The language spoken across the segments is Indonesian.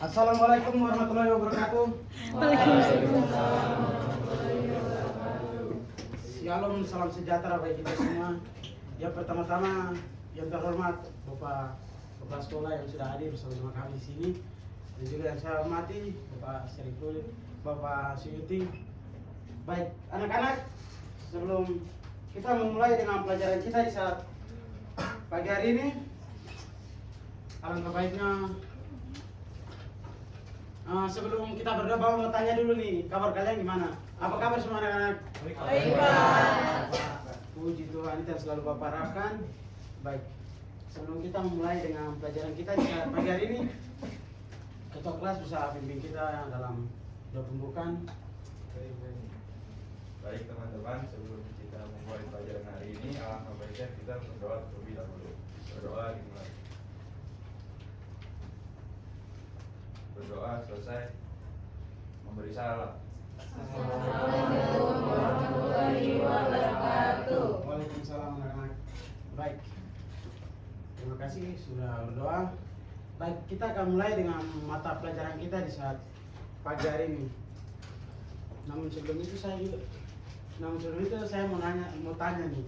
Assalamualaikum warahmatullahi wabarakatuh. Waalaikumsalam. Shalom, salam sejahtera bagi kita semua. Yang pertama-tama yang terhormat Bapak Kepala Sekolah yang sudah hadir bersama kami di sini, dan juga yang saya hormati Bapak Syariful, Bapak Suyuti. Baik, anak-anak, sebelum kita memulai dengan pelajaran kita di saat pagi hari ini, alangkah baiknya sebelum kita berdoa, Bapak mau tanya dulu nih, kabar kalian gimana? Apa kabar semua anak-anak? Baik, Pak. Puji Tuhan, itu yang selalu Bapak harapkan. Baik, sebelum kita memulai dengan pelajaran kita di saat pagi hari ini, ketua kelas bisa bimbing kita dalam doa pembukaan. Baik teman-teman, sebelum kita memulai pelajaran hari ini, alangkah baiknya kita berdoa terlebih dahulu. Berdoa dimulai. Berdoa selesai, memberi salam. Assalamualaikum warahmatullahi wabarakatuh. Waalaikumsalam anak-anak. Baik, terima kasih sudah berdoa. Baik, kita akan mulai dengan mata pelajaran kita di saat pagi hari ini. Namun sebelum itu saya mau tanya nih.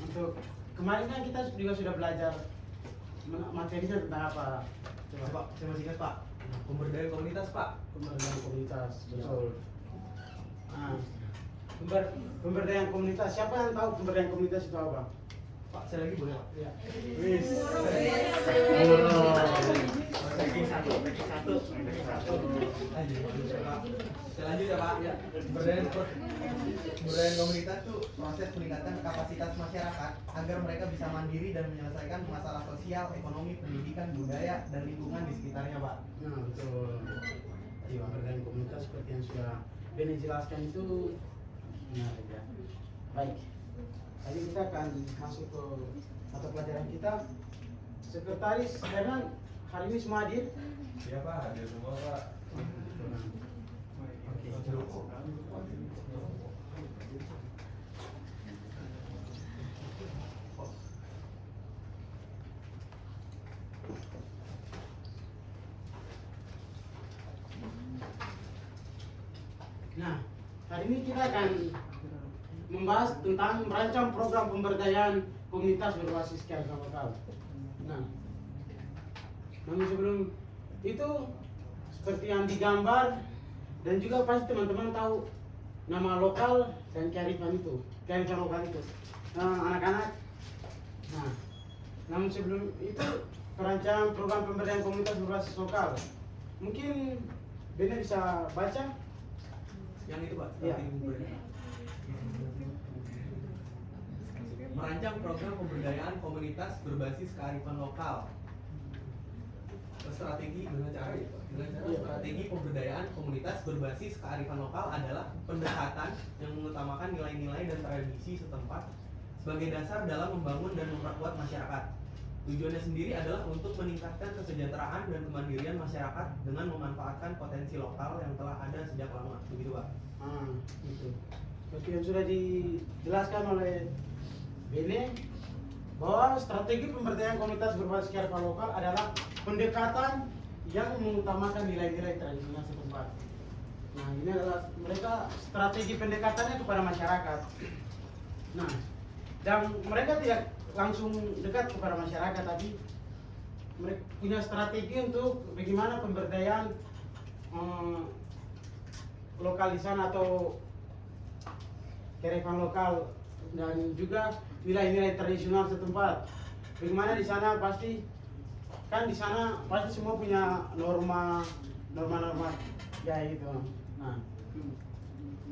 Untuk kemarin kan kita juga sudah belajar materinya tentang apa? Coba Pak, saya masih ingat Pak, pemberdayaan komunitas Pak. pemberdayaan komunitas, betul. Nah, pemberdayaan komunitas. Siapa yang tahu pemberdayaan komunitas itu apa? Pak, saya lagi boleh Pak? Ya. Wis. Ranking satu. Lanjut Pak. Saya lanjut ya Pak. Ya. Pemberdayaan komunitas itu proses meningkatkan kapasitas masyarakat agar mereka bisa mandiri dan menyelesaikan masalah sosial, ekonomi, pendidikan, budaya, dan lingkungan di sekitarnya Pak. Nah, betul. Jadi pemberdayaan komunitas seperti yang sudah Beni jelaskan itu benar ya. Baik. Tadi kita akan masuk ke mata pelajaran kita. Sekretaris Hernan hari ini semua hadir. Iya Pak, hadir semua Pak. Nah, hari ini kita akan membahas tentang merancang program pemberdayaan komunitas berbasis kearifan lokal. Nah, namun sebelum itu seperti yang digambar dan juga pasti teman-teman tahu nama lokal dan kearifan lokal itu. Nah, anak-anak. Nah, namun sebelum itu perancangan program pemberdayaan komunitas berbasis lokal. Mungkin Bena bisa baca? Yang itu Pak, Iya. Merancang program pemberdayaan komunitas berbasis kearifan lokal. Strategi dengan cara ya, Pak. Dengan cara Iya. strategi pemberdayaan komunitas berbasis kearifan lokal adalah pendekatan yang mengutamakan nilai-nilai dan tradisi setempat sebagai dasar dalam membangun dan memperkuat masyarakat. Tujuannya sendiri adalah untuk meningkatkan kesejahteraan dan kemandirian masyarakat dengan memanfaatkan potensi lokal yang telah ada sejak lama. Begitu Pak. Itu. Seperti yang sudah dijelaskan oleh Bene, bahwa strategi pemberdayaan komunitas berbasis kearifan lokal adalah pendekatan yang mengutamakan nilai-nilai tradisional setempat. Nah, ini adalah mereka strategi pendekatannya kepada masyarakat. Nah, dan mereka tidak langsung dekat kepada masyarakat, tapi mereka punya strategi untuk bagaimana pemberdayaan lokalisan atau kearifan lokal dan juga nilai-nilai tradisional setempat. Bagaimana di sana pasti semua punya norma ya gitu. Nah,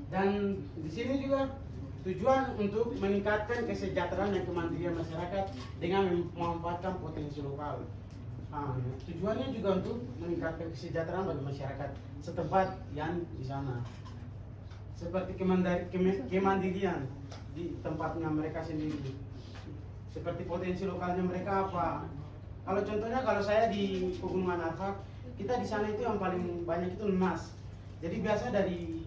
dan di sini juga tujuan untuk meningkatkan kesejahteraan dan kemandirian masyarakat dengan memanfaatkan potensi lokal. Nah, tujuannya juga untuk meningkatkan kesejahteraan bagi masyarakat setempat yang di sana. Seperti kemandirian di tempatnya mereka sendiri. Seperti potensi lokalnya mereka apa. Kalau contohnya kalau saya di Pegunungan Arfak, kita di sana itu yang paling banyak itu emas. Jadi biasa dari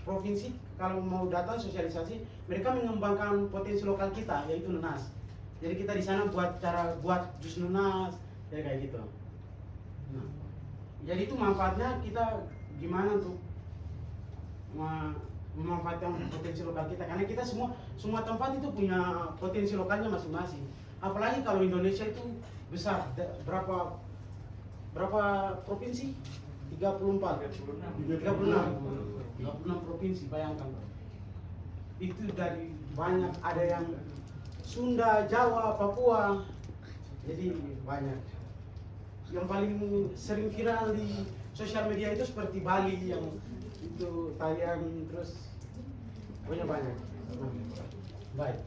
provinsi kalau mau datang sosialisasi, mereka mengembangkan potensi lokal kita yaitu nanas. Jadi kita di sana buat jus nanas, ya kayak gitu. Nah, Jadi itu manfaatnya kita gimana untuk memanfaatkan potensi lokal kita, karena kita semua tempat itu punya potensi lokalnya masing-masing. Apalagi kalau Indonesia itu besar, berapa provinsi? 34, 36 provinsi, bayangkan. Itu dari banyak, ada yang Sunda, Jawa, Papua, jadi banyak. Yang paling sering viral di sosial media itu seperti Bali yang itu tarian, terus pokoknya banyak. Baik.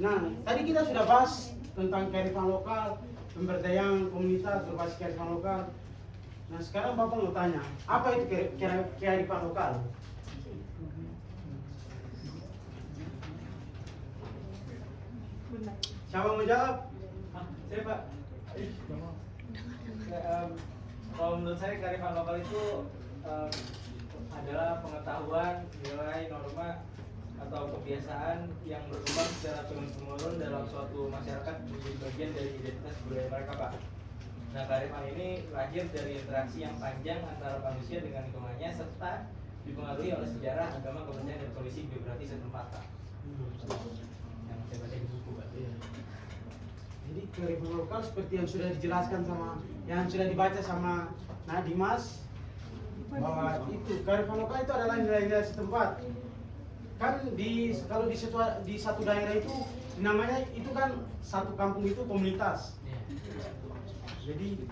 Nah, tadi kita sudah bahas tentang kearifan lokal, pemberdayaan komunitas berbasis kearifan lokal. Nah, sekarang Bapak mau tanya, apa itu kearifan lokal? Siapa mau jawab? Saya Pak. Kalau menurut saya kearifan lokal itu adalah pengetahuan, nilai, norma atau kebiasaan yang berkembang secara turun-temurun dalam suatu masyarakat menjadi bagian dari identitas budaya mereka, Pak. Nah, kearifan ini lahir dari interaksi yang panjang antara manusia dengan lingkungannya serta dipengaruhi oleh sejarah, agama, kepercayaan, dan kondisi geografi setempat, Pak. Yang saya baca di buku, Pak. Jadi kearifan lokal seperti yang sudah dijelaskan yang sudah dibaca sama Dimas, bahwa itu kearifan lokal itu adalah nilai-nilai setempat. Kan kalau di satu daerah itu namanya itu kan satu kampung itu komunitas. Jadi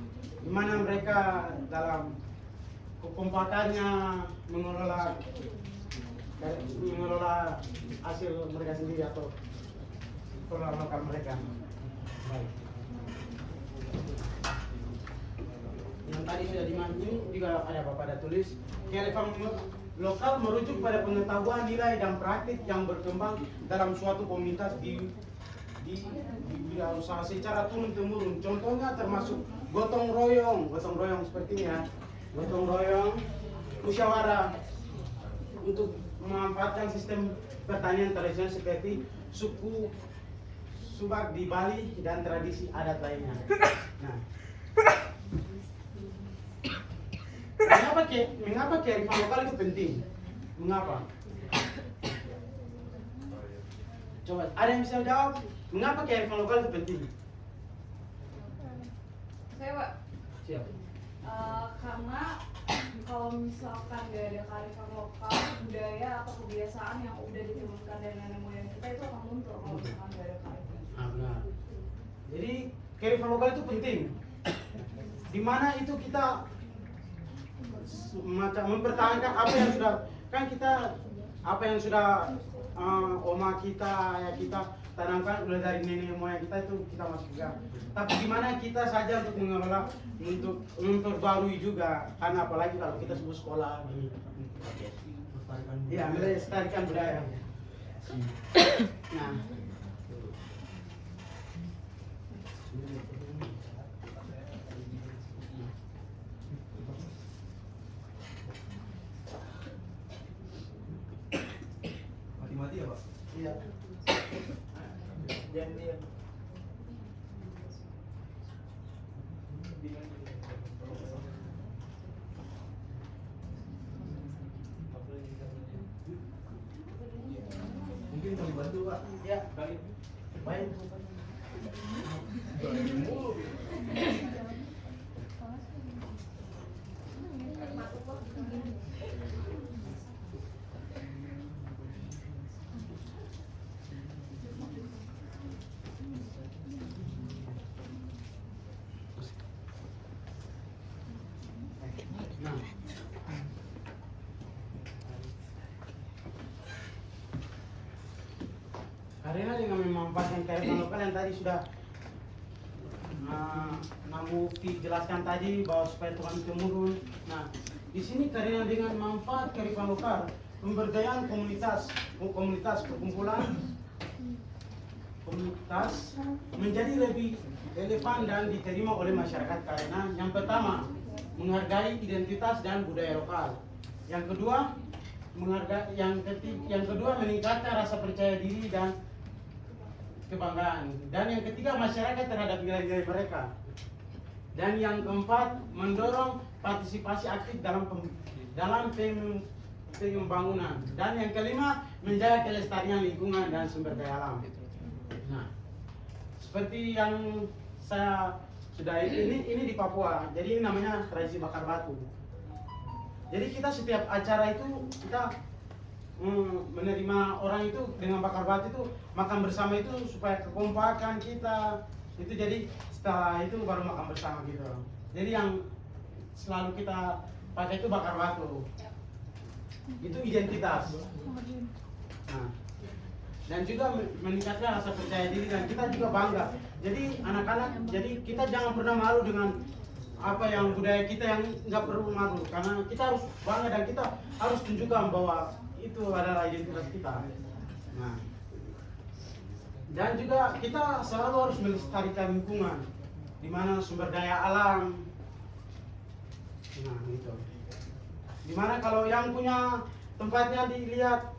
gimana mereka dalam kekompakannya mengelola hasil mereka sendiri atau pengelola lokal mereka. Baik. Yang tadi sudah dimantui juga ada Bapak ada tulis, kearifan lokal merujuk pada pengetahuan, nilai, dan praktik yang berkembang dalam suatu komunitas di bidang usaha secara turun-temurun. Contohnya termasuk gotong royong seperti ini ya, gotong royong, musyawarah untuk memanfaatkan sistem pertanian tradisional seperti suku Subak di Bali dan tradisi adat lainnya. Nah, mengapa kearifan lokal itu penting? Mengapa? Coba, ada yang bisa jawab? Mengapa kearifan lokal itu penting? Saya, Pak. Siap. Karena kalau misalkan gak ada kearifan lokal, budaya atau kebiasaan yang udah diturunkan dari nenek moyang kita itu akan luntur kalau misalkan gak ada kearifan. Benar. Jadi kearifan lokal itu penting. Di mana itu kita macam mempertahankan apa yang sudah oma kita, ya kita tanamkan udah dari nenek moyang kita, itu kita masih juga. Tapi gimana kita saja untuk mengelola, untuk memperbarui juga, karena apalagi kalau kita sebut sekolah gini. Iya, melestarikan budaya. Nah, Mati-mati ya, Pak? iya. Diam. Mungkin mau dibantu, Pak? Ya, baik. Baik. Nah, karena dengan memanfaatkan kearifan lokal yang tadi sudah Mufti jelaskan tadi bahwa supaya turun temurun. Nah, di sini karena dengan manfaat kearifan lokal, pemberdayaan komunitas perkumpulan komunitas menjadi lebih relevan dan diterima oleh masyarakat karena yang pertama menghargai identitas dan budaya lokal. Yang kedua meningkatkan rasa percaya diri dan kebanggaan. Dan yang ketiga masyarakat terhadap nilai-nilai mereka. Dan yang keempat, mendorong partisipasi aktif dalam pembangunan. Dan yang kelima, menjaga kelestarian lingkungan dan sumber daya alam. Nah, seperti yang saya sudah ini di Papua. Jadi ini namanya tradisi bakar batu. Jadi kita setiap acara itu kita menerima orang itu dengan bakar batu itu, makan bersama itu supaya kekompakan kita itu, jadi setelah itu baru makan bersama gitu. Jadi yang selalu kita pakai itu bakar batu, itu identitas. Nah, dan juga meningkatkan rasa percaya diri, dan kita juga bangga. Jadi anak-anak, jadi kita jangan pernah malu dengan apa yang budaya kita, yang nggak perlu malu, karena kita harus bangga dan kita harus tunjukkan bahwa itu adalah identitas kita. Nah, dan juga kita selalu harus melestarikan lingkungan, di mana sumber daya alam. Nah, gitu. Dimana kalau yang punya tempatnya dilihat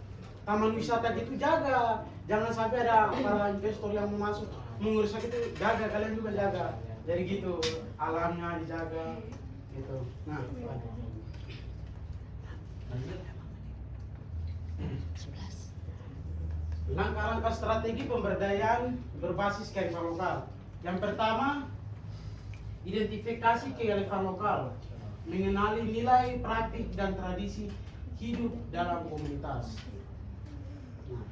taman wisata gitu, jaga, jangan sampai ada para investor yang mau masuk mengurusak itu, jaga, kalian juga jaga. Jadi gitu, alamnya dijaga gitu. Nah, langkah-langkah strategi pemberdayaan berbasis kearifan lokal. Yang pertama, identifikasi kearifan lokal, mengenali nilai, praktik, dan tradisi hidup dalam komunitas. Nah,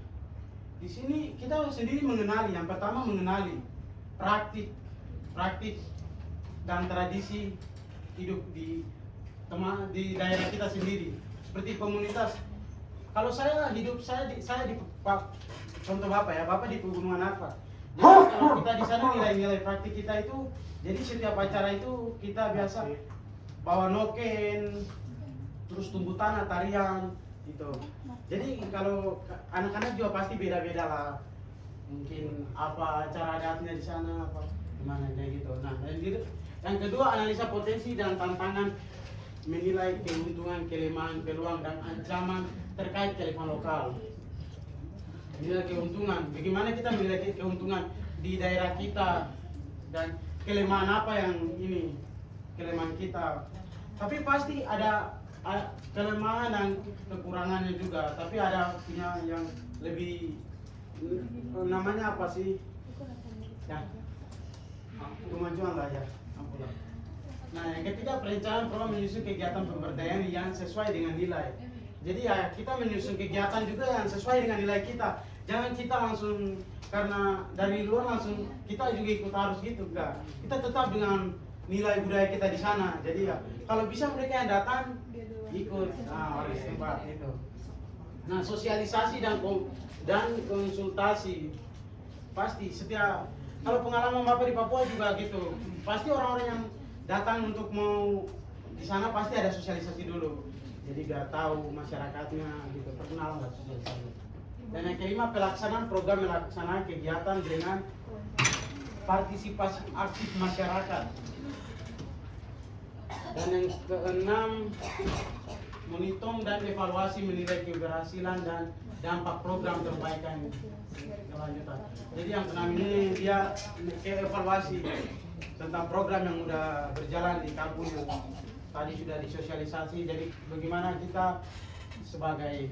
di sini kita sendiri mengenali. Yang pertama, mengenali praktik dan tradisi hidup di daerah kita sendiri. Seperti komunitas. Kalau saya hidup saya di contoh Bapak ya, Bapak di Pegunungan Arfak. Jadi kalau kita di sana nilai-nilai praktik kita itu, jadi setiap acara itu kita biasa bawa noken, terus tumbuh tanah, tarian gitu. Jadi kalau anak-anak juga pasti beda-beda lah. Mungkin apa acara adatnya di sana, apa gimana kayak gitu. Nah, dan gitu. Yang kedua, analisa potensi dan tantangan, menilai keuntungan, kelemahan, peluang, dan ancaman terkait kearifan lokal. Menilai keuntungan, bagaimana kita menilai keuntungan di daerah kita, dan kelemahan apa yang ini kelemahan kita. Tapi pasti ada kelemahan dan kekurangannya juga, tapi ada punya yang lebih, namanya apa sih ya, kemajuan lah ya. Nah, yang ketiga, perencanaan program menyusun kegiatan pemberdayaan yang sesuai dengan nilai. Jadi ya, kita menyusun kegiatan juga yang sesuai dengan nilai kita. Jangan kita langsung karena dari luar langsung kita juga ikut harus gitu, enggak. Kita tetap dengan nilai budaya kita di sana. Jadi ya, kalau bisa mereka yang datang ikut harus tempat itu. Nah, sosialisasi dan konsultasi pasti setiap, kalau pengalaman Bapak di Papua juga gitu. Pasti orang-orang yang datang untuk mau di sana pasti ada sosialisasi dulu. Jadi biar tahu masyarakatnya gitu, perkenalan lah sosialisasi. Dan yang kelima, pelaksanaan program melaksanakan kegiatan dengan partisipasi aktif masyarakat. Dan yang keenam, monitor dan evaluasi menilai keberhasilan dan dampak program perbaikan kelanjutan. Jadi yang keenam ini dia evaluasi tentang program yang sudah berjalan di kampung yang tadi sudah disosialisasi. Jadi bagaimana kita sebagai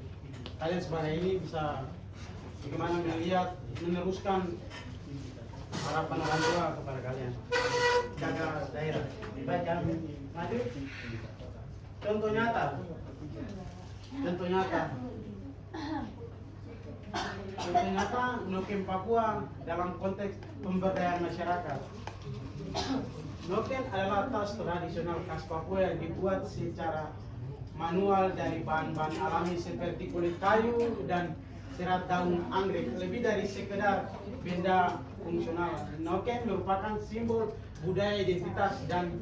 kalian sebagai ini bisa bagaimana melihat meneruskan harapan orang tua kepada kalian, jaga daerah. Baik, yang maju contoh nyata, contoh nyata Noken Papua dalam konteks pemberdayaan masyarakat. Noken adalah tas tradisional khas Papua yang dibuat secara manual dari bahan-bahan alami seperti kulit kayu dan serat daun anggrek. Lebih dari sekedar benda fungsional, Noken merupakan simbol budaya, identitas, dan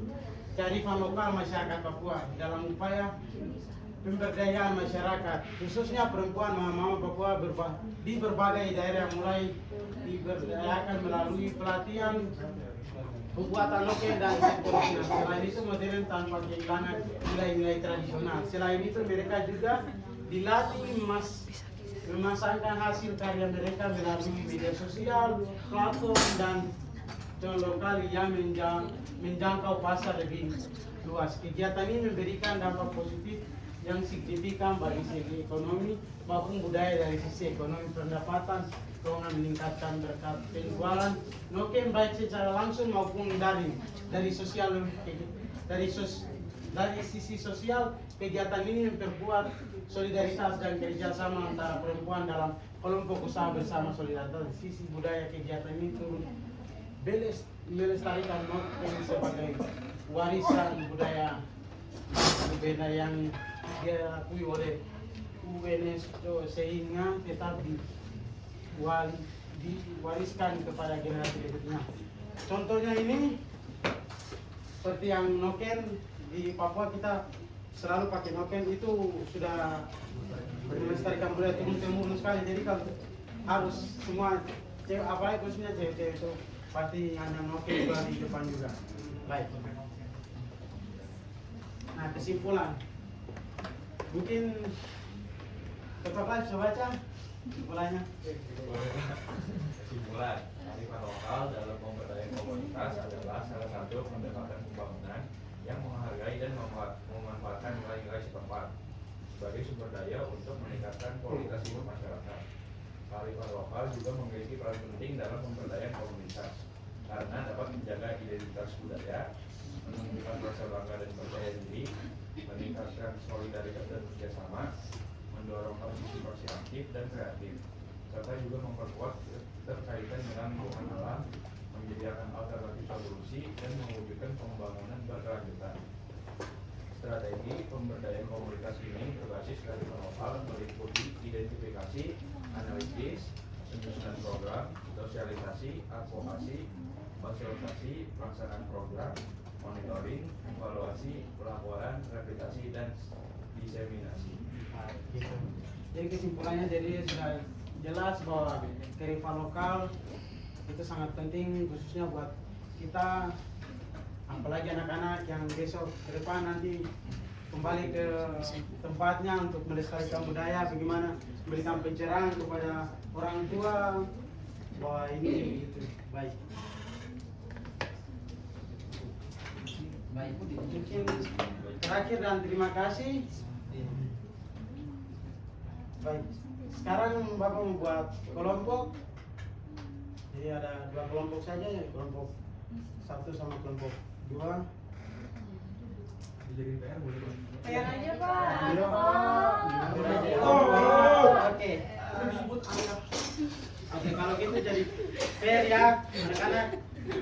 kearifan lokal masyarakat Papua dalam upaya pemberdayaan masyarakat, khususnya perempuan mama-mama Papua di berbagai daerah, mulai diberdayakan melalui pelatihan pembuatan noken dan seterusnya. Selain itu, modern tanpa kehilangan nilai-nilai tradisional. Selain itu, mereka juga dilatih memasarkan hasil karya mereka melalui media sosial, platform, dan lokal yang menjangkau pasar lebih luas. Kegiatan ini memberikan dampak positif yang signifikan bagi segi ekonomi maupun budaya. Dari sisi ekonomi, pendapatan keuangan meningkatkan berkat penjualan noken baik secara langsung maupun daring. Dari sisi sosial, kegiatan ini memperkuat solidaritas dan kerjasama antara perempuan dalam kelompok usaha bersama. Solidaritas. Dari sisi budaya, kegiatan ini turut melestarikan noken sebagai warisan budaya yang diakui oleh UNESCO sehingga tetap diwariskan kepada generasi berikutnya. Contohnya ini seperti yang noken di Papua, kita selalu pakai noken, itu sudah melestarikan budaya turun temurun sekali. Jadi kalau harus semua cewek, apalagi khususnya cewek-cewek itu pasti hanya noken juga di depan juga. Baik. Nah, kesimpulan. Mungkin Bapak bisa baca kesimpulannya. Kesimpulan, kearifan lokal dalam pemberdayaan komunitas adalah salah satu pendekatan pembangunan yang menghargai dan memanfaatkan nilai-nilai setempat sebagai sumber daya untuk meningkatkan kualitas hidup masyarakat. Kearifan lokal juga memiliki peran penting dalam pemberdayaan komunitas karena dapat menjaga identitas budaya, menunjukkan rasa bangga dan percaya diri, meningkatkan solidaritas dan kerjasama, mendorong partisipasi aktif dan kreatif, serta juga memperkuat terkaitan dengan lingkungan alam, menyediakan alternatif solusi, dan mewujudkan pembangunan berkelanjutan. Strategi pemberdayaan komunitas ini berbasis kearifan lokal meliputi identifikasi, analisis, penyusunan program, sosialisasi, advokasi, fasilitasi, pelaksanaan program, monitoring, evaluasi, pelaporan, replikasi, dan diseminasi. Gitu. Jadi kesimpulannya sudah jelas bahwa kearifan lokal itu sangat penting, khususnya buat kita, apalagi anak-anak yang besok ke depan nanti kembali ke tempatnya untuk melestarikan budaya, bagaimana memberikan pencerahan kepada orang tua bahwa ini gitu. Baik. Mungkin terakhir dan terima kasih. Baik, sekarang Bapak membuat kelompok. Jadi ada 2 kelompok saja, ya, kelompok 1 sama kelompok 2. Jadi PR boleh Pak? Kayak aja Pak. Oke. Oke, kalau gitu jadi fair ya, anak-anak.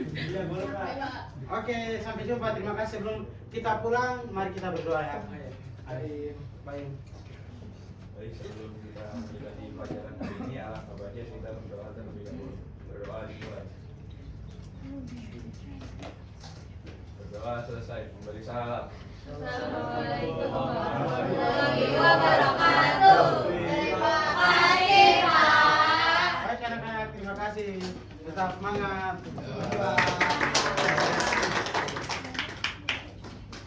Iya, boleh Pak. Oke, sampai jumpa. Terima kasih. Sebelum kita pulang, mari kita berdoa ya. Baik. Baik, sebelum kita menjalani pelajaran hari ini, alangkah baiknya kita berdoa terlebih dahulu. Berdoa dimulai. Berdoa selesai, memberi salam. Assalamualaikum warahmatullahi wabarakatuh. Terima kasih Pak. Baik anak-anak, terima kasih. Tetap semangat.